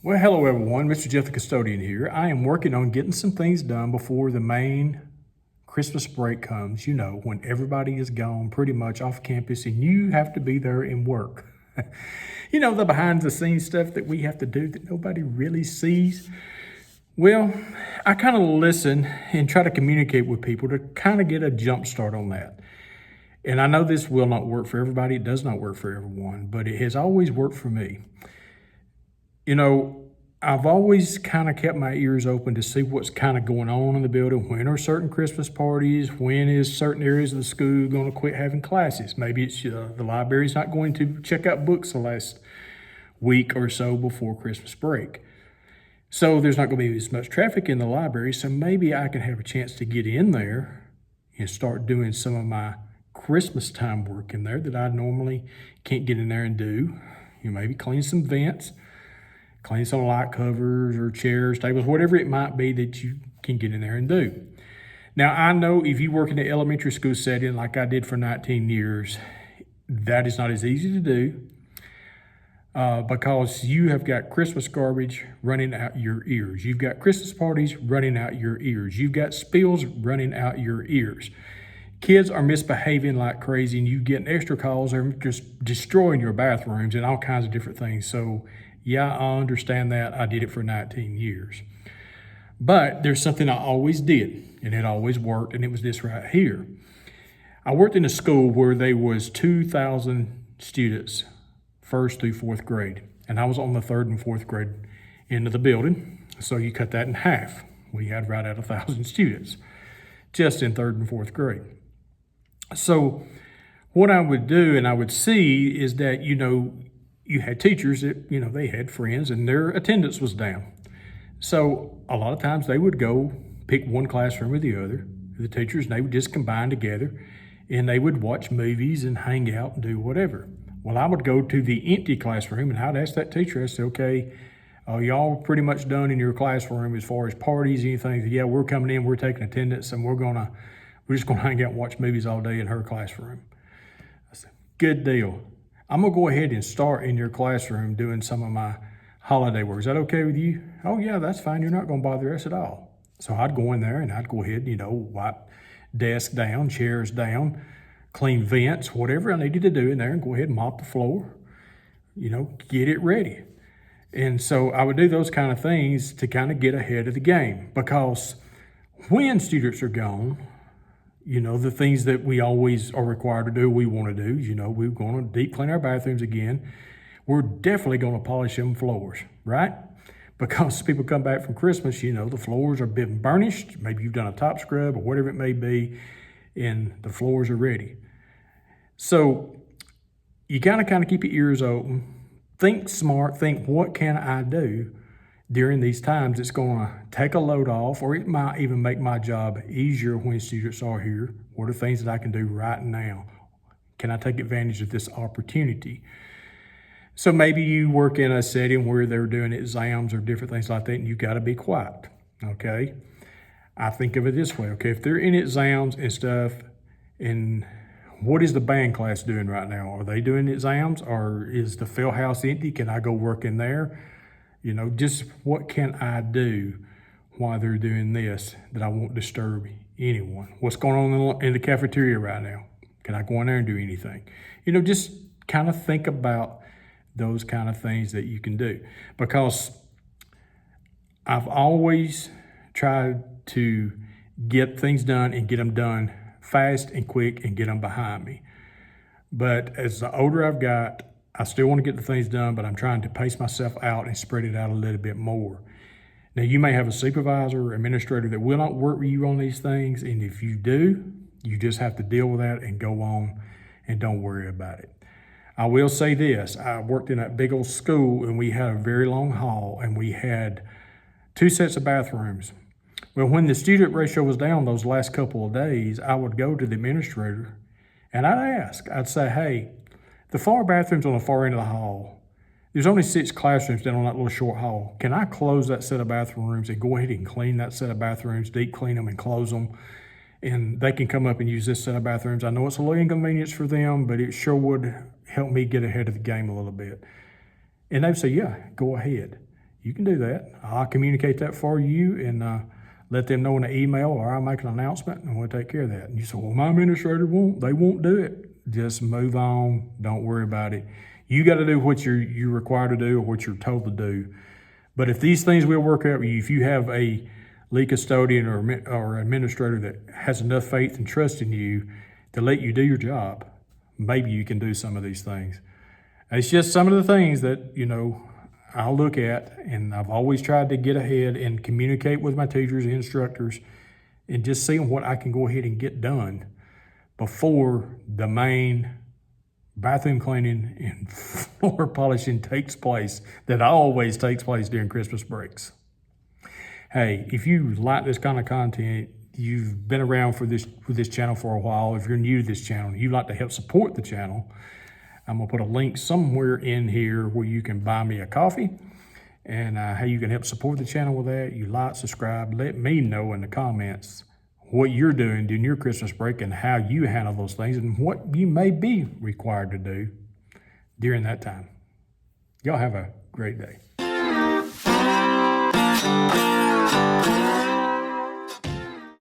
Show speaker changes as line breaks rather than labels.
Well, hello everyone. Mr. Jeff the Custodian here. I am working on getting some things done before the main Christmas break comes, when everybody is gone pretty much off campus and you have to be there and work. The behind the scenes stuff that we have to do that nobody really sees. Well, I kind of listen and try to communicate with people to kind of get a jump start on that. And I know this will not work for everybody. It does not work for everyone, but it has always worked for me. I've always kind of kept my ears open to see what's kind of going on in the building. When are certain Christmas parties? When is certain areas of the school going to quit having classes? Maybe it's the library's not going to check out books the last week or so before Christmas break. So there's not going to be as much traffic in the library. So maybe I can have a chance to get in there and start doing some of my Christmas time work in there that I normally can't get in there and do. Maybe clean some vents, clean some light covers or chairs, tables, whatever it might be that you can get in there and do. Now, I know if you work in the elementary school setting like I did for 19 years, that is not as easy to do because you have got Christmas garbage running out your ears. You've got Christmas parties running out your ears. You've got spills running out your ears. Kids are misbehaving like crazy and you get extra calls. They're just destroying your bathrooms and all kinds of different things. So yeah, I understand that. I did it for 19 years. But there's something I always did, and it always worked, and it was this right here. I worked in a school where there was 2,000 students, first through fourth grade, and I was on the third and fourth grade end of the building. So you cut that in half. We had right at 1,000 students just in third and fourth grade. So what I would do and I would see is that, you had teachers that, they had friends and their attendance was down. So a lot of times they would go pick one classroom or the other, the teachers, and they would just combine together and they would watch movies and hang out and do whatever. Well, I would go to the empty classroom and I'd ask that teacher, I said, okay, y'all pretty much done in your classroom as far as parties, anything? Yeah, we're coming in, we're taking attendance, and we're just gonna hang out and watch movies all day in her classroom. I said, good deal. I'm gonna go ahead and start in your classroom doing some of my holiday work. Is that okay with you? Oh yeah, that's fine. You're not gonna bother us at all. So I'd go in there and I'd go ahead, wipe desk down, chairs down, clean vents, whatever I needed to do in there, and go ahead and mop the floor, get it ready. And so I would do those kind of things to kind of get ahead of the game, because when students are gone, the things that we always are required to do, we want to do, we're going to deep clean our bathrooms again. We're definitely going to polish them floors, right? Because people come back from Christmas, the floors are been burnished. Maybe you've done a top scrub or whatever it may be, and the floors are ready. So you kind of keep your ears open. Think smart, think what can I do during these times that's going to take a load off, or it might even make my job easier when students are here. What are things that I can do right now? Can I take advantage of this opportunity? So maybe you work in a setting where they're doing exams or different things like that, and you got to be quiet, okay? I think of it this way, okay? If they're in exams and stuff, and what is the band class doing right now? Are they doing exams, or is the field house empty? Can I go work in there? Just what can I do while they're doing this that I won't disturb anyone? What's going on in the cafeteria right now? Can I go in there and do anything? Just kind of think about those kind of things that you can do, because I've always tried to get things done and get them done fast and quick and get them behind me. But as the older I've got, I still want to get the things done, but I'm trying to pace myself out and spread it out a little bit more. Now, you may have a supervisor or administrator that will not work with you on these things, and if you do, you just have to deal with that and go on and don't worry about it. I will say this, I worked in a big old school and we had a very long hall and we had 2 sets of bathrooms. Well, when the student ratio was down those last couple of days, I would go to the administrator and I'd say, hey, the far bathrooms on the far end of the hall, there's only 6 classrooms down on that little short hall. Can I close that set of bathrooms and go ahead and clean that set of bathrooms, deep clean them and close them? And they can come up and use this set of bathrooms. I know it's a little inconvenience for them, but it sure would help me get ahead of the game a little bit. And they'd say, yeah, go ahead. you can do that. I'll communicate that for you and let them know in an email, or I'll make an announcement and we'll take care of that. And you say, well, my administrator they won't do it. Just move on. Don't worry about it. You got to do what you're required to do or what you're told to do. But if these things will work out for you, if you have a lead custodian or administrator that has enough faith and trust in you to let you do your job, maybe you can do some of these things. It's just some of the things that, I'll look at, and I've always tried to get ahead and communicate with my teachers and instructors and just seeing what I can go ahead and get done before the main bathroom cleaning and floor polishing takes place, that always takes place during Christmas breaks. Hey, if you like this kind of content, you've been around for this channel for a while, if you're new to this channel, you'd like to help support the channel, I'm going to put a link somewhere in here where you can buy me a coffee, and how you can help support the channel with that. You like, subscribe, let me know in the comments what you're doing during your Christmas break and how you handle those things and what you may be required to do during that time. Y'all have a great day.